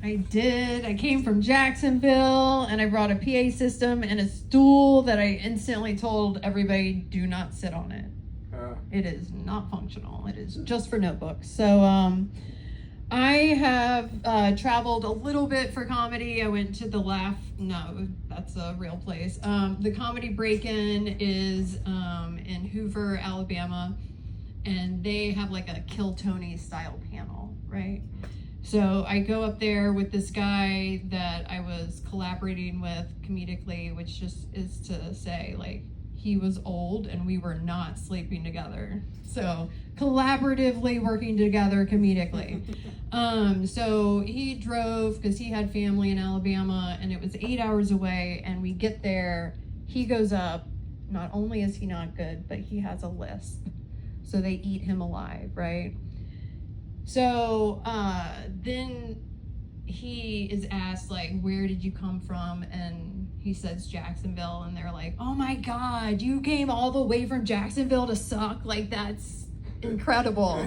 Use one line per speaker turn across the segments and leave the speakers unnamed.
I did. I came from Jacksonville, and I brought a PA system and a stool that I instantly told everybody, do not sit on it. It is not functional. It is just for notebooks. So I have traveled a little bit for comedy. I went to the Laugh. No, that's a real place. The Comedy Break-In is in Hoover, Alabama, and they have like a Kill Tony style panel, right? So I go up there with this guy that I was collaborating with comedically, which just is to say, like, he was old and we were not sleeping together. So collaboratively working together comedically. So he drove because he had family in Alabama and it was 8 hours away, and we get there, he goes up, not only is he not good, but he has a lisp. So they eat him alive, right? So then he is asked, like, where did you come from? And he says Jacksonville, and they're like, oh my God, you came all the way from Jacksonville to suck? Like, that's incredible.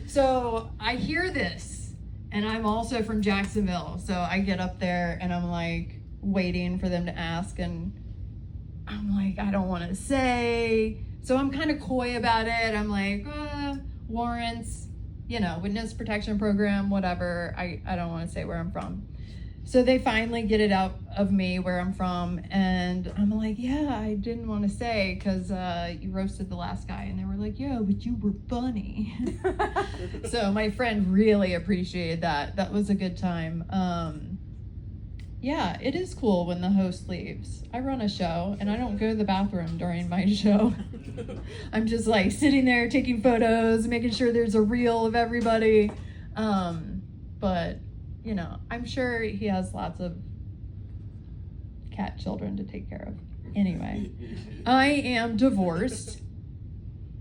So I hear this, and I'm also from Jacksonville. So I get up there and I'm like waiting for them to ask, and I'm like, I don't want to say. So I'm kind of coy about it. I'm like, warrants, witness protection program, whatever. I don't want to say where I'm from. So they finally get it out of me where I'm from, and I'm like, yeah, I didn't want to say because you roasted the last guy, and they were like, yeah, but you were funny. So my friend really appreciated that. That was a good time. Yeah, it is cool when the host leaves. I run a show, and I don't go to the bathroom during my show. I'm just like sitting there taking photos, making sure there's a reel of everybody. But I'm sure he has lots of cat children to take care of. Anyway, I am divorced.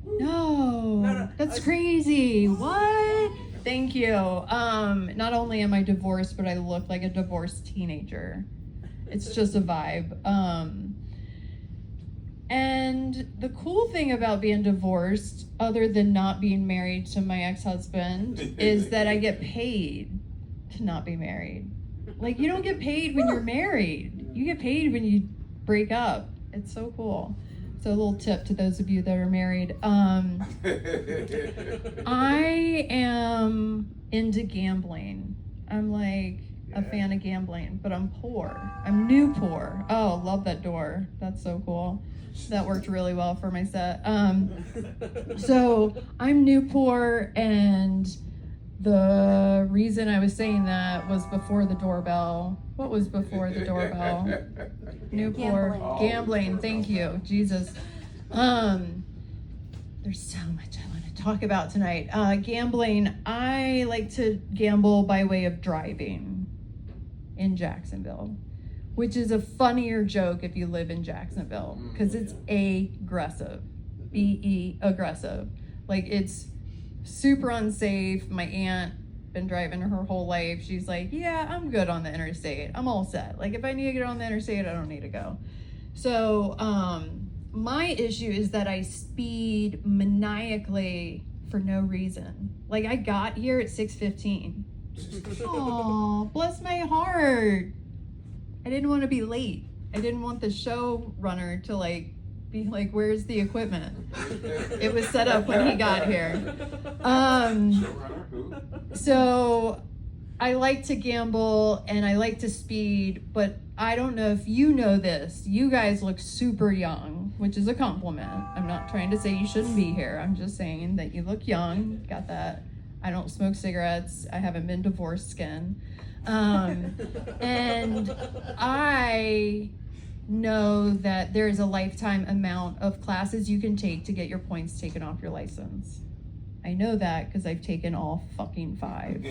No, that's crazy. What? Thank you. Not only am I divorced, but I look like a divorced teenager. It's just a vibe. And the cool thing about being divorced, other than not being married to my ex-husband, is that I get paid to not be married. Like, you don't get paid when you're married. You get paid when you break up. It's so cool. So a little tip to those of you that are married. I am into gambling. I'm like a fan of gambling, but I'm poor. I'm new poor. Oh, love that door. That's so cool. That worked really well for my set. So I'm new poor, and the reason I was saying that was before the doorbell. What was before the doorbell? Newport. Gambling. Thank you, Jesus. There's so much I want to talk about tonight. Gambling. I like to gamble by way of driving in Jacksonville, which is a funnier joke if you live in Jacksonville, because it's aggressive. aggressive. Like, it's super unsafe. My aunt been driving her whole life. She's like, yeah, I'm good on the interstate. I'm all set. Like, if I need to get on the interstate, I don't need to go. So my issue is that I speed maniacally for no reason. Like, I got here at 6:15. Oh, bless my heart. I didn't want to be late. I didn't want the showrunner to be like, where's the equipment? It was set up when he got here. So I like to gamble and I like to speed, but I don't know if you know this. You guys look super young, which is a compliment. I'm not trying to say you shouldn't be here. I'm just saying that you look young. Got that. I don't smoke cigarettes. I haven't been divorced skin. And I know that there is a lifetime amount of classes you can take to get your points taken off your license. I know that because I've taken all fucking 5.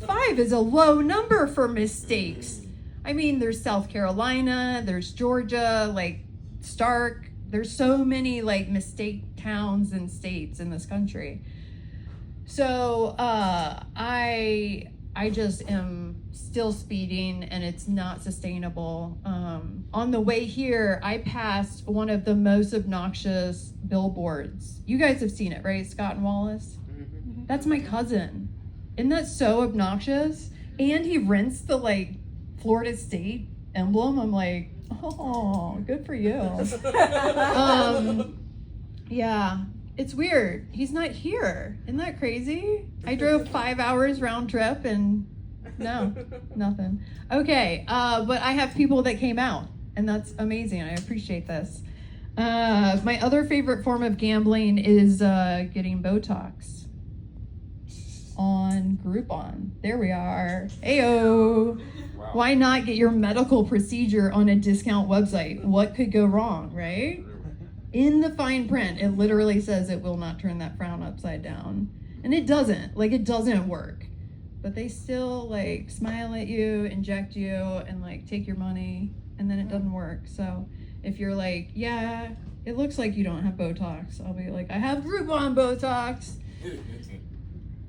5 is a low number for mistakes. I mean, there's South Carolina, there's Georgia, Stark. There's so many mistake towns and states in this country. So I just am still speeding, and it's not sustainable. On the way here, I passed one of the most obnoxious billboards. You guys have seen it, right? Scott and Wallace? Mm-hmm. That's my cousin. Isn't that so obnoxious? And he rents the like Florida State emblem. I'm like, oh, good for you. Yeah, it's weird. He's not here. Isn't that crazy? I drove 5 hours round trip and no, nothing. Okay, but I have people that came out, and that's amazing. I appreciate this. My other favorite form of gambling is getting Botox on Groupon. There we are. Ayo. Wow. Why not get your medical procedure on a discount website? What could go wrong, right? In the fine print, it literally says it will not turn that frown upside down. And it doesn't. Like, it doesn't work. But they still, like, smile at you, inject you, and, like, take your money, and then it doesn't work. So if you're like, yeah, it looks like you don't have Botox, I'll be like, I have Groupon Botox.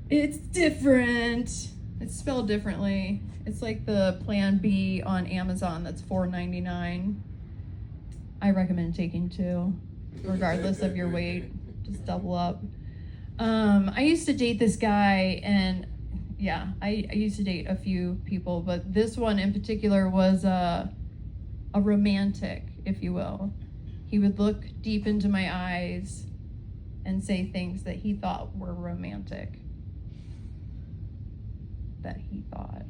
It's different. It's spelled differently. It's like the Plan B on Amazon that's $4.99. I recommend taking 2, regardless of your weight. Just double up. I used to date this guy, and yeah, I used to date a few people, but this one in particular was a romantic, if you will. He would look deep into my eyes and say things that he thought were romantic. That he thought.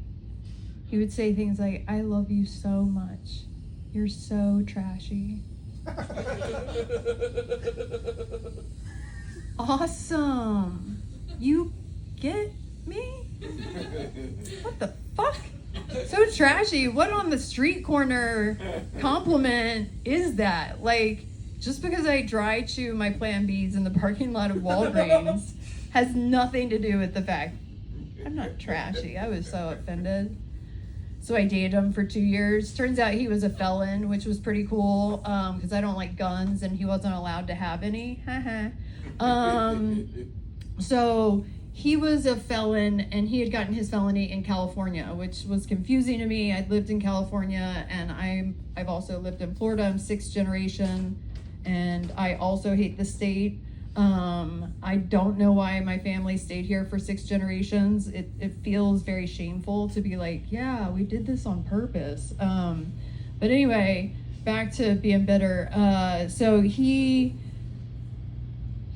He would say things like, I love you so much. You're so trashy. Awesome. You get me? What the fuck? So trashy. What on the street corner compliment is that? Like, just because I dry chew my Plan Bs in the parking lot of Walgreens has nothing to do with the fact I'm not trashy. I was so offended. So I dated him for 2 years. Turns out he was a felon, which was pretty cool, because I don't like guns and he wasn't allowed to have any. So he was a felon, and he had gotten his felony in California, which was confusing to me. I'd lived in California, and I've also lived in Florida. I'm 6th generation, and I also hate the state. I don't know why my family stayed here for 6 generations. It feels very shameful to be like, yeah, we did this on purpose. But anyway, back to being bitter. So he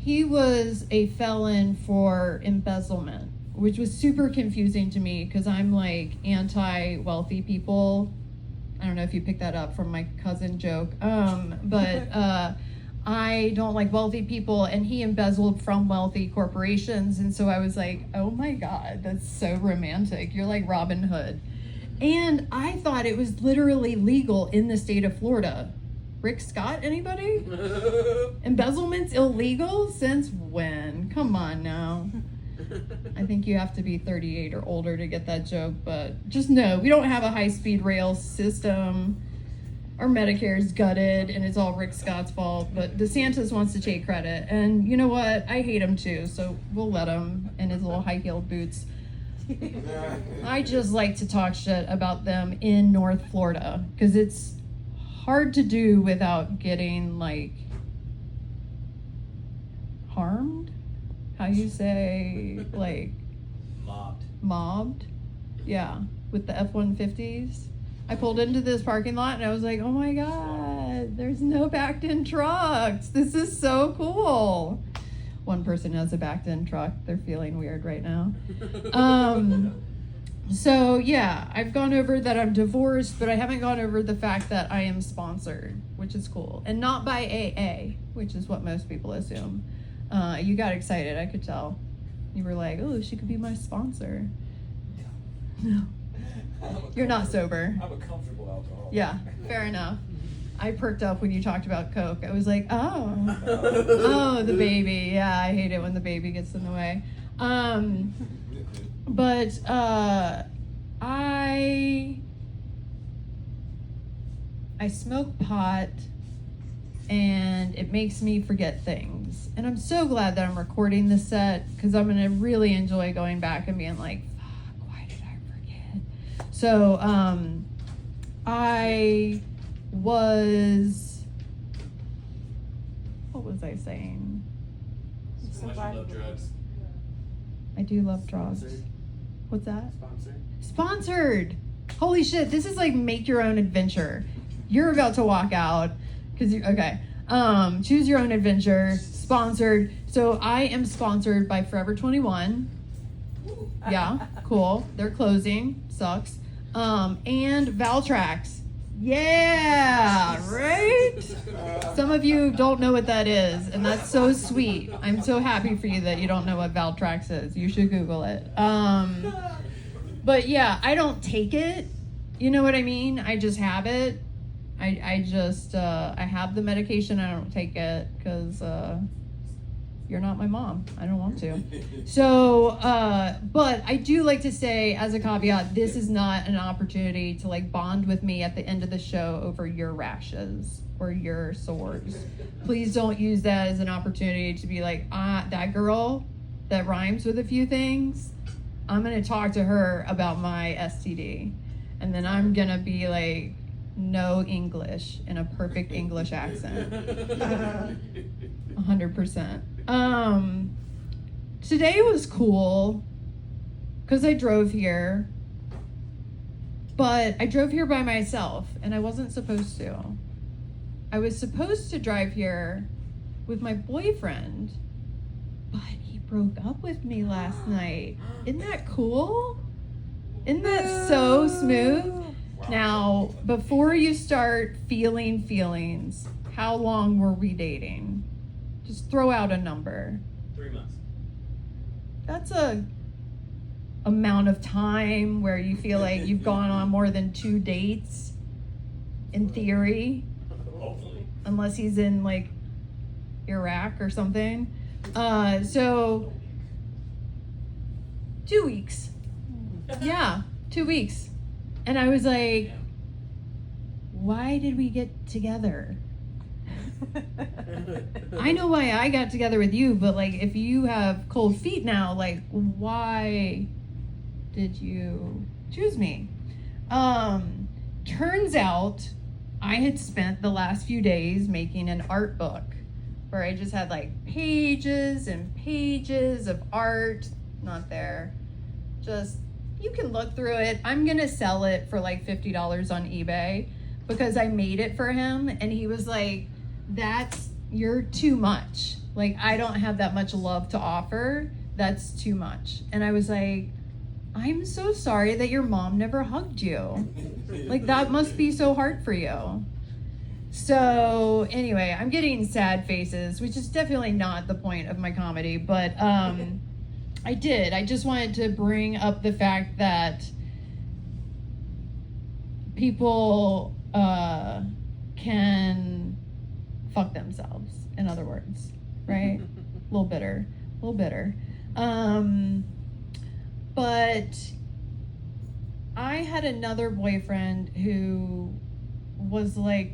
was a felon for embezzlement, which was super confusing to me because I'm like anti-wealthy people. I don't know if you picked that up from my cousin joke. But I don't like wealthy people, and he embezzled from wealthy corporations. And so I was like, oh my God, that's so romantic. You're like Robin Hood. And I thought it was literally legal in the state of Florida. Rick Scott, anybody? Embezzlement's illegal? Since when? Come on now. I think you have to be 38 or older to get that joke, but just know, we don't have a high-speed rail system. Our Medicare's gutted, and it's all Rick Scott's fault, but DeSantis wants to take credit. And you know what? I hate him too, so we'll let him in his little high-heeled boots. I just like to talk shit about them in North Florida, because it's hard to do without getting, like, harmed? How you say, like... Mobbed? Yeah, with the F-150s. I pulled into this parking lot and I was like, oh my God, there's no backed in trucks. This is so cool. One person has a backed in truck. They're feeling weird right now. So yeah, I've gone over that I'm divorced, but I haven't gone over the fact that I am sponsored, which is cool. And not by AA, which is what most people assume. You got excited, I could tell. You were like, oh, she could be my sponsor. No. You're not sober.
I'm a comfortable alcoholic.
Yeah, fair enough. I perked up when you talked about Coke. I was like, oh, the baby. Yeah, I hate it when the baby gets in the way. But I smoke pot, and it makes me forget things. And I'm so glad that I'm recording this set, because I'm going to really enjoy going back and being like, so, I was, what was I saying?
So much you love drugs.
I do love drugs. What's that?
Sponsored.
Holy shit, this is like make your own adventure. You're about to walk out because you okay. Choose your own adventure. Sponsored. So I am sponsored by Forever 21. Yeah, cool. They're closing. Sucks. And Valtrax. Yeah, right? Some of you don't know what that is, and that's so sweet. I'm so happy for you that you don't know what Valtrax is. You should Google it. But yeah, I don't take it. You know what I mean? I just have it. I have the medication. I don't take it because you're not my mom. I don't want to. So, but I do like to say as a caveat, this is not an opportunity to like bond with me at the end of the show over your rashes or your sores. Please don't use that as an opportunity to be like, that girl that rhymes with a few things, I'm going to talk to her about my STD. And then I'm going to be like, no English in a perfect English accent. 100%. Today was cool because I drove here, but I drove here by myself and I wasn't supposed to. I was supposed to drive here with my boyfriend, but he broke up with me last night. Isn't that cool? Isn't that so smooth? Now, before you start feeling feelings, how long were we dating? Just throw out a number.
3 months.
That's a amount of time where you feel like you've gone on more than 2 dates, in theory.
Hopefully.
Unless he's in like Iraq or something. So 2 weeks. Yeah, 2 weeks. And I was like, why did we get together? I know why I got together with you, but like if you have cold feet now, like why did you choose me? Turns out I had spent the last few days making an art book where I just had like pages and pages of art. Not there. Just, you can look through it. I'm gonna sell it for like $50 on eBay because I made it for him and he was like, you're too much. Like, I don't have that much love to offer. That's too much. And I was like, I'm so sorry that your mom never hugged you. Like, that must be so hard for you. So anyway, I'm getting sad faces, which is definitely not the point of my comedy, but I just wanted to bring up the fact that people can fuck themselves, in other words, right? A little bitter. But I had another boyfriend who was like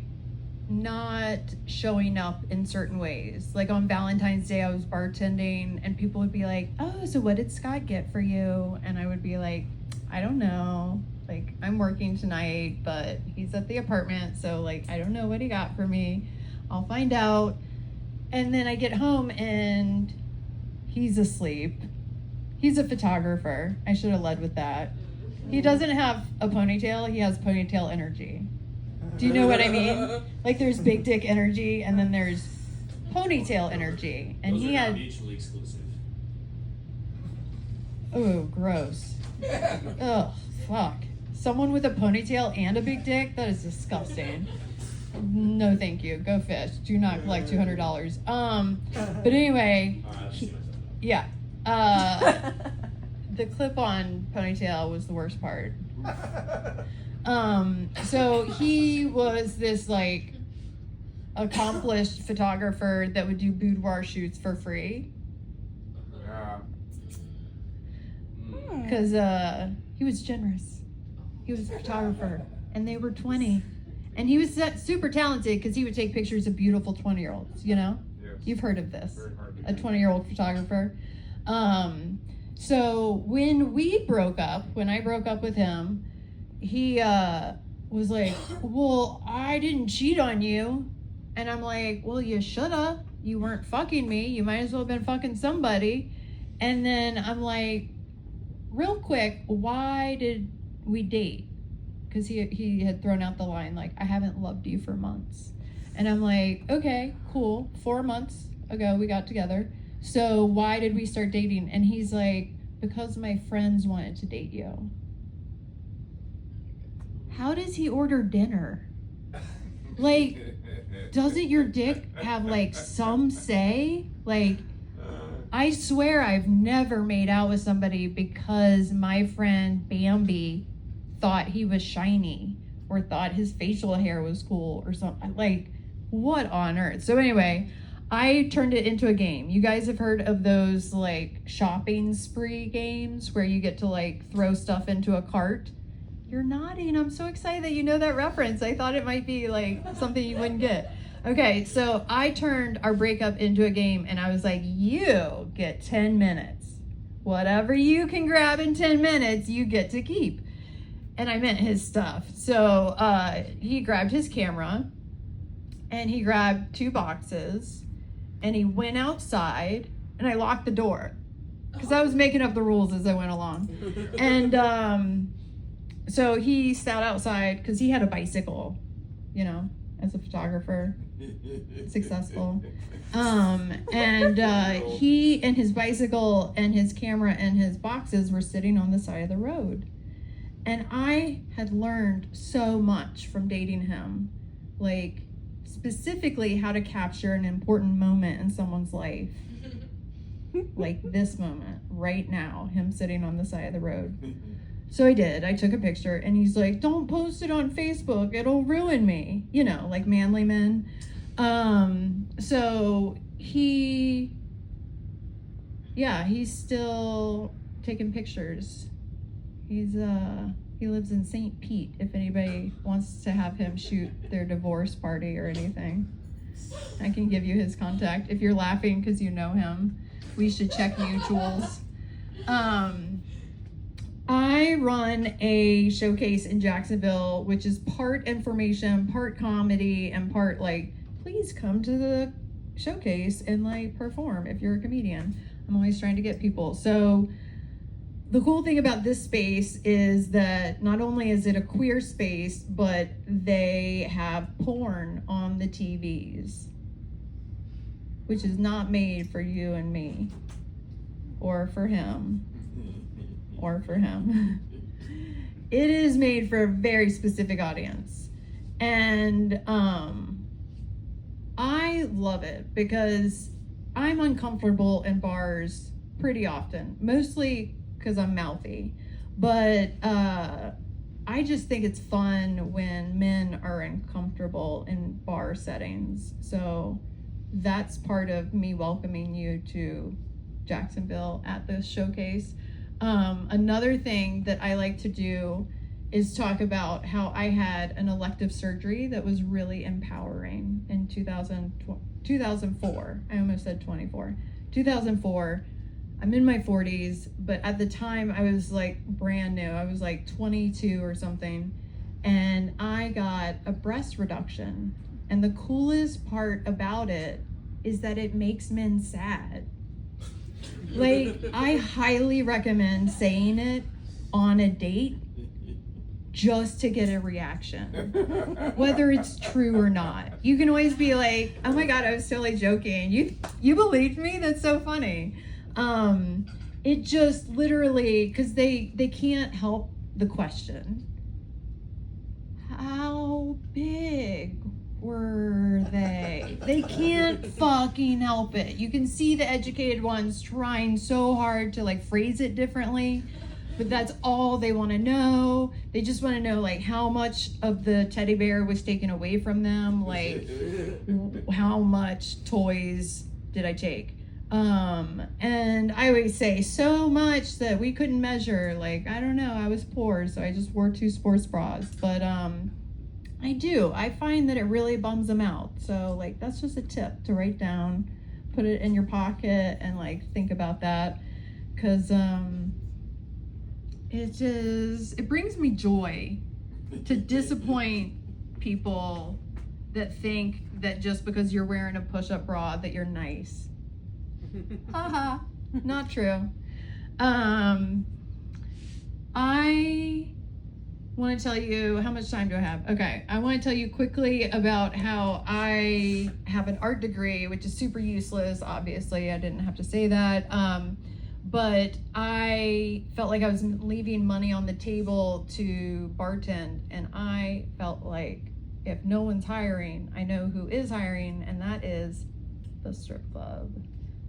not showing up in certain ways. Like on Valentine's Day, I was bartending and people would be like, oh, so what did Scott get for you? And I would be like, I don't know. Like, I'm working tonight, but he's at the apartment, so like, I don't know what he got for me. I'll find out. And then I get home and he's asleep. He's a photographer. I should have led with that. He doesn't have a ponytail. He has ponytail energy. Do you know what I mean? Like there's big dick energy and then there's ponytail energy. And
Those
he
are
had...
mutually exclusive.
Oh, gross. Ugh, fuck. Someone with a ponytail and a big dick? That is disgusting. No, thank you. Go fish. Do not collect $200. But anyway, yeah. The clip-on ponytail was the worst part. So he was this like accomplished photographer that would do boudoir shoots for free. Because he was generous. He was a photographer, and they were 20. And he was super talented because he would take pictures of beautiful 20-year-olds, you know?
Yes.
You've heard of this. A 20-year-old photographer. So when I broke up with him, he was like, well, I didn't cheat on you. And I'm like, well, you shoulda. You weren't fucking me. You might as well have been fucking somebody. And then I'm like, real quick, why did we date? Because he had thrown out the line, like, I haven't loved you for months. And I'm like, okay, cool. 4 months ago, we got together. So why did we start dating? And he's like, because my friends wanted to date you. How does he order dinner? Like, doesn't your dick have, like, some say? Like, I swear I've never made out with somebody because my friend Bambi thought he was shiny or thought his facial hair was cool or something. Like, what on earth? So anyway, I turned it into a game. You guys have heard of those, like, shopping spree games where you get to, like, throw stuff into a cart? You're nodding. I'm so excited that you know that reference. I thought it might be, like, something you wouldn't get. Okay, so I turned our breakup into a game, and I was like, you get 10 minutes. Whatever you can grab in 10 minutes, you get to keep. And I meant his stuff. So he grabbed his camera, and he grabbed 2 boxes, and he went outside, and I locked the door because I was making up the rules as I went along. And so he sat outside because he had a bicycle, you know, as a photographer, successful. And he and his bicycle and his camera and his boxes were sitting on the side of the road. And I had learned so much from dating him, like specifically how to capture an important moment in someone's life. Like this moment right now, him sitting on the side of the road. So I did. I took a picture, and he's like, don't post it on Facebook. It'll ruin me. You know, like manly men. So he's still taking pictures. He lives in St. Pete, if anybody wants to have him shoot their divorce party or anything. I can give you his contact. If you're laughing because you know him, we should check mutuals. I run a showcase in Jacksonville, which is part information, part comedy, and part like, please come to the showcase and like perform if you're a comedian. I'm always trying to get people. So the cool thing about this space is that not only is it a queer space, but they have porn on the TVs, which is not made for you and me, or for him. Or for him. It is made for a very specific audience. And I love it because I'm uncomfortable in bars pretty often, mostly because I'm mouthy. But I just think it's fun when men are uncomfortable in bar settings. So that's part of me welcoming you to Jacksonville at this showcase. Another thing that I like to do is talk about how I had an elective surgery that was really empowering in 2004. I almost said 24. 2004. I'm in my 40s, but at the time I was like brand new. I was like 22 or something, and I got a breast reduction. And the coolest part about it is that it makes men sad. Like, I highly recommend saying it on a date just to get a reaction, whether it's true or not. You can always be like, oh my God, I was totally joking. You believed me? That's so funny. It just literally, because they can't help the question. How big were they? They can't fucking help it. You can see the educated ones trying so hard to like phrase it differently, but that's all they want to know. They just want to know like how much of the teddy bear was taken away from them, like how much toys did I take? And I always say so much that we couldn't measure. Like, I don't know, I was poor, so I just wore 2 sports bras. But I find that it really bums them out. So like, that's just a tip to write down, put it in your pocket, and like think about that, because it brings me joy to disappoint people that think that just because you're wearing a push-up bra that you're nice. Haha, not true. I want to tell you, how much time do I have? Okay, I want to tell you quickly about how I have an art degree, which is super useless. Obviously, I didn't have to say that. But I felt like I was leaving money on the table to bartend, and I felt like if no one's hiring, I know who is hiring, and that is the strip club.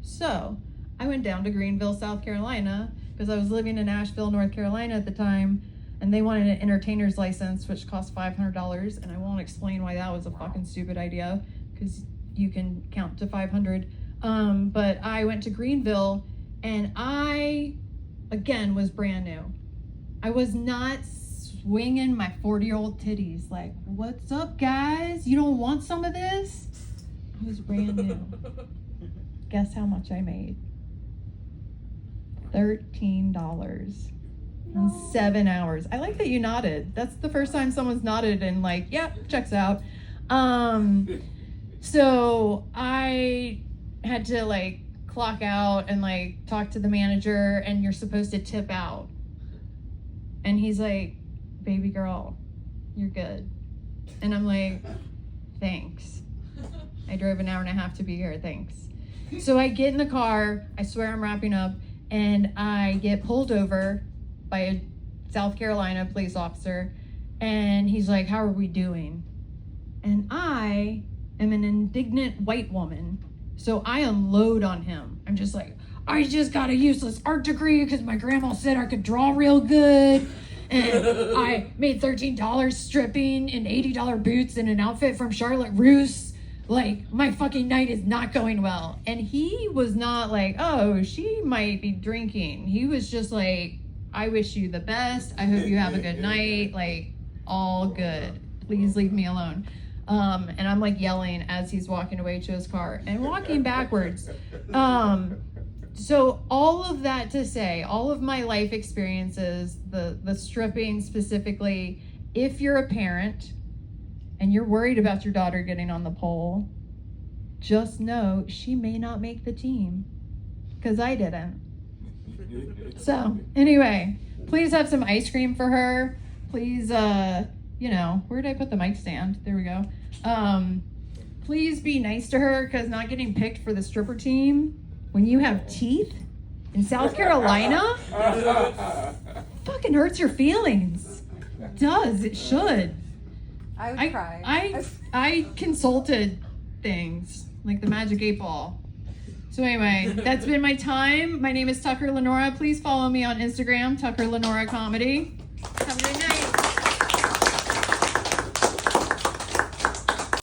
So I went down to Greenville, South Carolina, because I was living in Asheville, North Carolina at the time, and they wanted an entertainer's license, which cost $500, and I won't explain why that was a fucking stupid idea, because you can count to 500. But I went to Greenville, and I, again, was brand new. I was not swinging my 40-year-old titties like, what's up, guys? You don't want some of this? I was brand new. Guess how much I made? $13 in 7 hours. I like that you nodded. That's the first time someone's nodded and like, yeah, checks out. So I had to like clock out and like talk to the manager, and you're supposed to tip out. And he's like, baby girl, you're good. And I'm like, thanks. I drove an hour and a half to be here, thanks. So I get in the car, I swear I'm wrapping up, and I get pulled over by a South Carolina police officer, and he's like, how are we doing? And I am an indignant white woman, so I unload on him. I'm just like, I just got a useless art degree because my grandma said I could draw real good, and I made $13 stripping in $80 boots and an outfit from Charlotte Russe. Like, my fucking night is not going well. And he was not like, oh, she might be drinking. He was just like, I wish you the best. I hope you have a good night. Like, all good. Please leave me alone. And I'm like yelling as he's walking away to his car and walking backwards. So all of that to say, all of my life experiences, the stripping specifically, if you're a parent and you're worried about your daughter getting on the pole, just know she may not make the team, because I didn't. So anyway, please have some ice cream for her. Please, where did I put the mic stand? There we go. Please be nice to her, because not getting picked for the stripper team when you have teeth in South Carolina fucking hurts your feelings. It does. It should.
I would cry.
I consulted things like the Magic 8 Ball. So anyway, that's been my time. My name is Tucker Lenora. Please follow me on Instagram, Tucker Lenora Comedy.